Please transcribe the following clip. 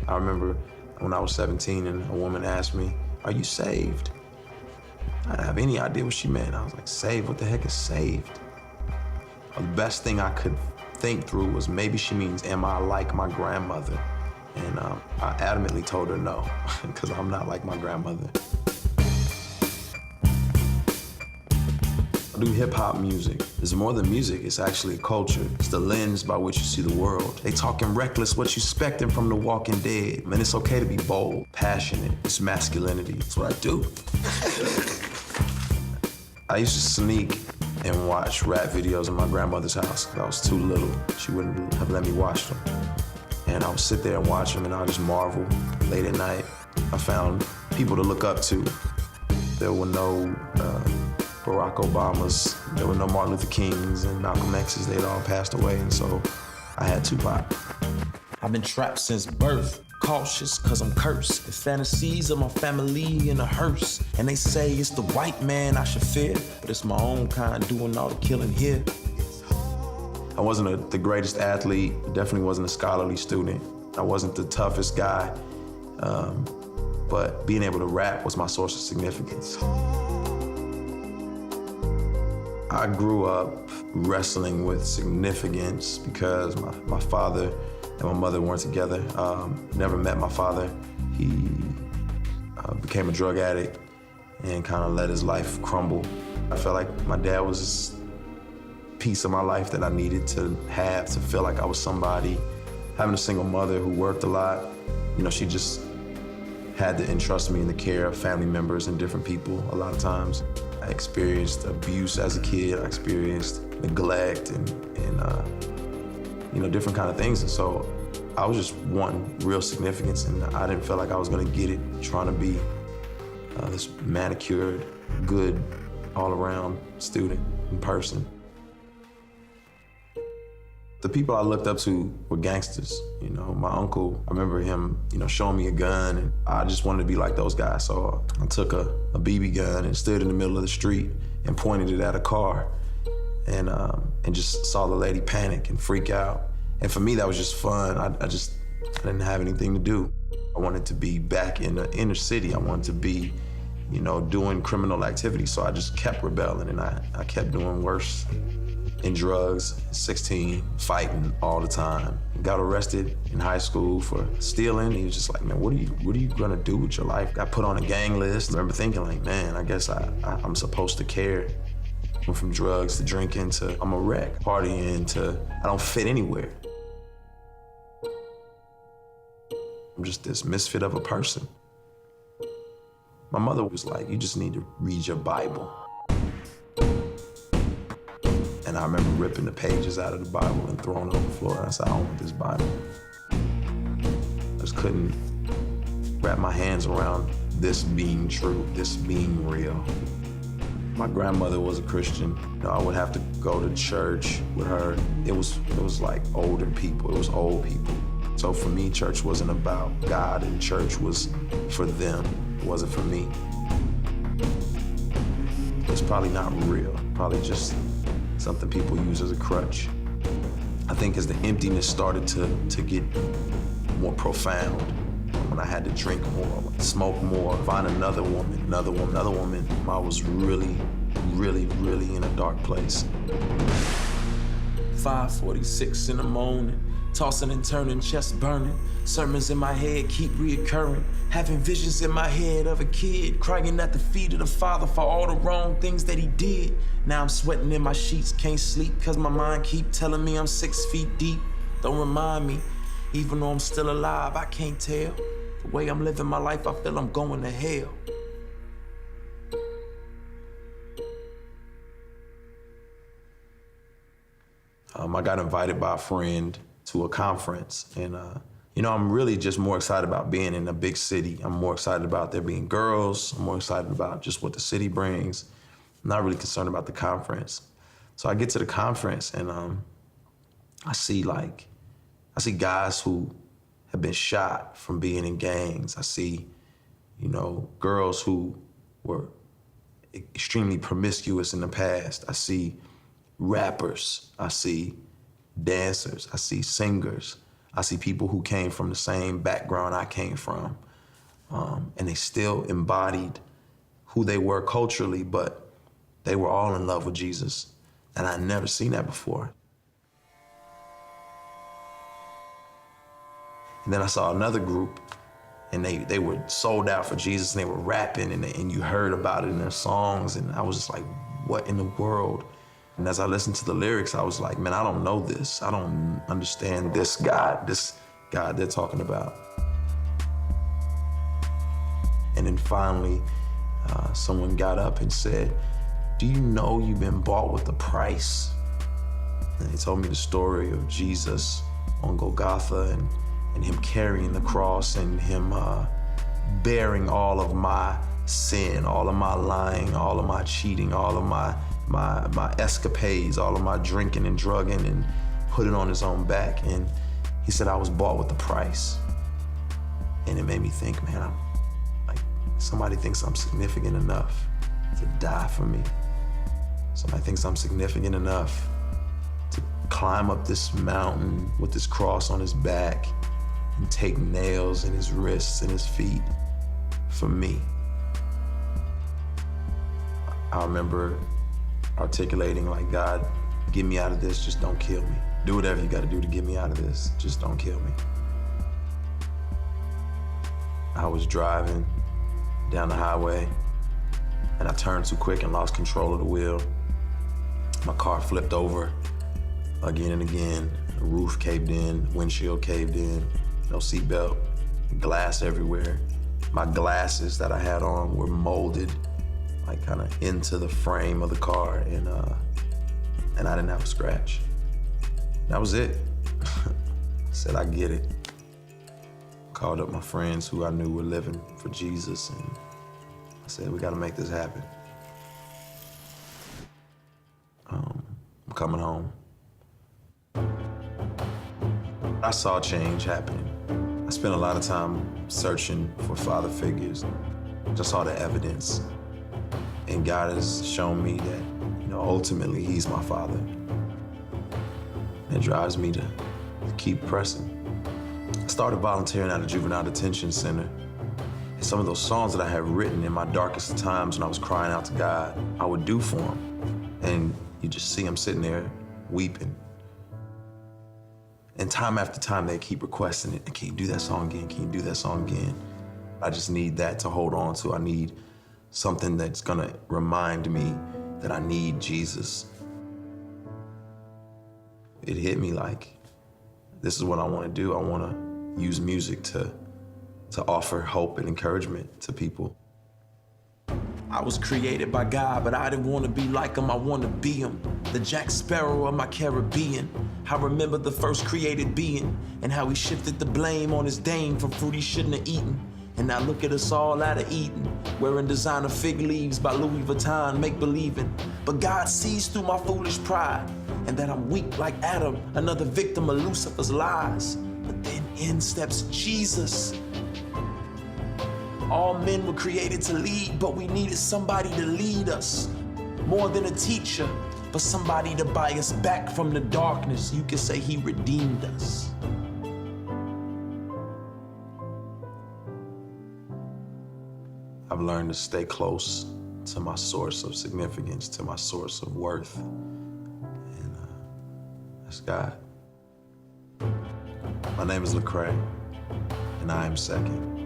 I remember when I was 17 and a woman asked me, "Are you saved?" I didn't have any idea what she meant. I was like, saved? What the heck is saved? The best thing I could think through was maybe she means, am I like my grandmother? And I adamantly told her no, because I'm not like my grandmother. I do hip-hop music. It's more than music, it's actually a culture. It's the lens by which you see the world. They talking reckless, what you expecting from the walking dead. Man, it's okay to be bold, passionate. It's masculinity. It's what I do. I used to sneak and watch rap videos in my grandmother's house. I was too little. She wouldn't have let me watch them. And I would sit there and watch them, and I would just marvel. Late at night, I found people to look up to. There were no Barack Obamas, there were no Martin Luther Kings and Malcolm X's. They'd all passed away, and so I had Tupac. I've been trapped since birth. Cautious, cause I'm cursed. The fantasies of my family in a hearse. And they say it's the white man I should fear, but it's my own kind doing all the killing here. I wasn't the greatest athlete, definitely wasn't a scholarly student. I wasn't the toughest guy, but being able to rap was my source of significance. I grew up wrestling with significance because my father and my mother weren't together. Never met my father. He became a drug addict and kind of let his life crumble. I felt like my dad was this piece of my life that I needed to have to feel like I was somebody. Having a single mother who worked a lot, you know, she just had to entrust me in the care of family members and different people a lot of times. I experienced abuse as a kid. I experienced neglect and you know, different kind of things. And so I was just wanting real significance, and I didn't feel like I was gonna get it trying to be this manicured, good, all-around student and person. The people I looked up to were gangsters. You know, my uncle, I remember him, you know, showing me a gun, and I just wanted to be like those guys. So I took a BB gun and stood in the middle of the street and pointed it at a car, and just saw the lady panic and freak out. And for me, that was just fun. I didn't have anything to do. I wanted to be back in the inner city. I wanted to be, you know, doing criminal activity. So I just kept rebelling, and I kept doing worse. In drugs, 16, fighting all the time. Got arrested in high school for stealing. He was just like, man, what are you gonna do with your life? Got put on a gang list. I remember thinking like, man, I guess I'm supposed to care. Went from drugs to drinking to I'm a wreck, partying to I don't fit anywhere. I'm just this misfit of a person. My mother was like, you just need to read your Bible. And I remember ripping the pages out of the Bible and throwing it on the floor. And I said, I don't want this Bible. I just couldn't wrap my hands around this being true, this being real. My grandmother was a Christian. You know, I would have to go to church with her. It was like older people, it was old people. So for me, church wasn't about God, and church was for them. It wasn't for me. It's probably not real, probably just something people use as a crutch. I think as the emptiness started to get more profound, when I had to drink more, smoke more, find another woman, I was really, really, really in a dark place. 5:46 in the morning, tossing and turning, chest burning. Sermons in my head keep reoccurring. Having visions in my head of a kid crying at the feet of the Father for all the wrong things that he did. Now I'm sweating in my sheets, can't sleep cause my mind keep telling me I'm 6 feet deep. Don't remind me, even though I'm still alive, I can't tell. The way I'm living my life, I feel I'm going to hell. I got invited by a friend to a conference, and you know, I'm really just more excited about being in a big city. I'm more excited about there being girls. I'm more excited about just what the city brings. I'm not really concerned about the conference. So I get to the conference, and I see guys who have been shot from being in gangs. I see, you know, girls who were extremely promiscuous in the past. I see rappers. I see dancers. I see singers. I see people who came from the same background I came from, and they still embodied who they were culturally, but they were all in love with Jesus. And I'd never seen that before. And then I saw another group, and they were sold out for Jesus, and they were rapping, and you heard about it in their songs, and I was just like, what in the world? And as I listened to the lyrics, I was like, man, I don't know this. I don't understand this God they're talking about. And then finally, someone got up and said, do you know you've been bought with a price? And he told me the story of Jesus on Golgotha and him carrying the cross and him bearing all of my sin, all of my lying, all of my cheating, all of my escapades, all of my drinking and drugging, and put it on his own back. And he said, I was bought with a price. And it made me think, man, I'm like, somebody thinks I'm significant enough to die for me. Somebody thinks I'm significant enough to climb up this mountain with this cross on his back and take nails in his wrists and his feet for me. I remember articulating like, God, get me out of this, just don't kill me. Do whatever you gotta do to get me out of this, just don't kill me. I was driving down the highway and I turned too quick and lost control of the wheel. My car flipped over again and again. The roof caved in, windshield caved in, no seatbelt, glass everywhere. My glasses that I had on were molded like kind of into the frame of the car, and I didn't have a scratch. That was it. I said, I get it. Called up my friends who I knew were living for Jesus, and I said, we gotta make this happen. I'm coming home. I saw change happening. I spent a lot of time searching for father figures. I saw the evidence. And God has shown me that, ultimately he's my father. It drives me to keep pressing. I started volunteering at a juvenile detention center. And some of those songs that I had written in my darkest times when I was crying out to God, I would do for him. And you just see him sitting there weeping. And time after time, they keep requesting it. Can you do that song again? Can you do that song again? I just need that to hold on to. I need something that's gonna remind me that I need Jesus. It hit me like, this is what I wanna do. I wanna use music to offer hope and encouragement to people. I was created by God, but I didn't want to be like him, I want to be him. The Jack Sparrow of my Caribbean. I remember the first created being and how he shifted the blame on his dame for fruit he shouldn't have eaten. And now look at us all out of Eden, wearing designer fig leaves by Louis Vuitton, make believing. But God sees through my foolish pride and that I'm weak like Adam, another victim of Lucifer's lies. But then in steps Jesus. All men were created to lead, but we needed somebody to lead us. More than a teacher, but somebody to buy us back from the darkness. You could say he redeemed us. I've learned to stay close to my source of significance, to my source of worth, and that's God. My name is Lecrae, and I am second.